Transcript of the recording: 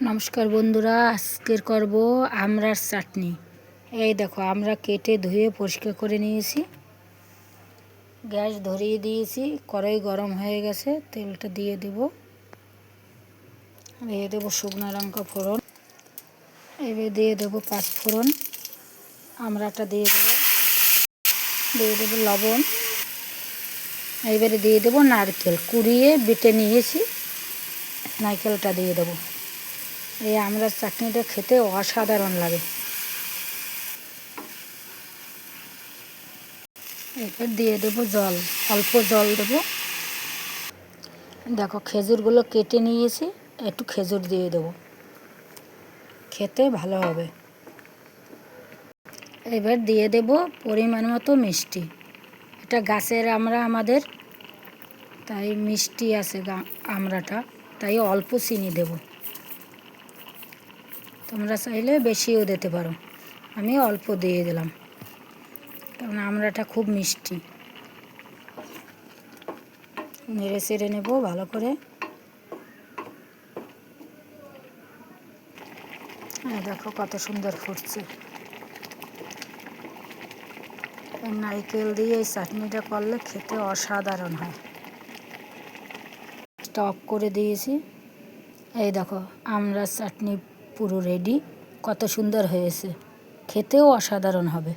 নমস্কার বন্ধুরা, আজকের করব আমড়ার চাটনি। এই দেখো, আমরা কেটে ধুয়ে পরিষ্কার করে নিয়েছি। গ্যাস ধরিয়ে দিয়েছি, কড়াই গরম হয়ে গেছে। তেলটা দিয়ে দেব শুকনো লঙ্কা ফোড়ন, এবার দিয়ে দেবো পাঁচ ফোড়ন, আমড়াটা দিয়ে দেবো লবণ, এবারে দিয়ে দেবো নারকেল কুড়িয়ে বেটে নিয়েছি, নারকেলটা দিয়ে দেবো। এই আমড়ার চাটনিটা খেতে অসাধারণ লাগে। এবার দিয়ে দেবো জল, অল্প জল দেবো। দেখো, খেজুরগুলো কেটে নিয়েছি, একটু খেজুর দিয়ে দেবো, খেতে ভালো হবে। এবার দিয়ে দেব পরিমাণ মতো মিষ্টি। এটা গাছের আমড়া আমাদের, তাই মিষ্টি আছে আমড়াটা, তাই অল্প চিনি দেব। তোমরা চাইলে বেশিও দিতে পারো, আমি অল্প দিয়ে দিলাম কারণ আমড়াটা খুব মিষ্টি। নেড়ে চেড়ে নেব ভালো করে। দেখো কত সুন্দর ফুটছে। এই নারকেল দিয়ে এই চাটনিটা করলে খেতে অসাধারণ হয়। স্টপ করে দিয়েছি। এই দেখো, আমড়ার চাটনি পুরো রেডি। কত সুন্দর হয়েছে, খেতেও অসাধারণ হবে।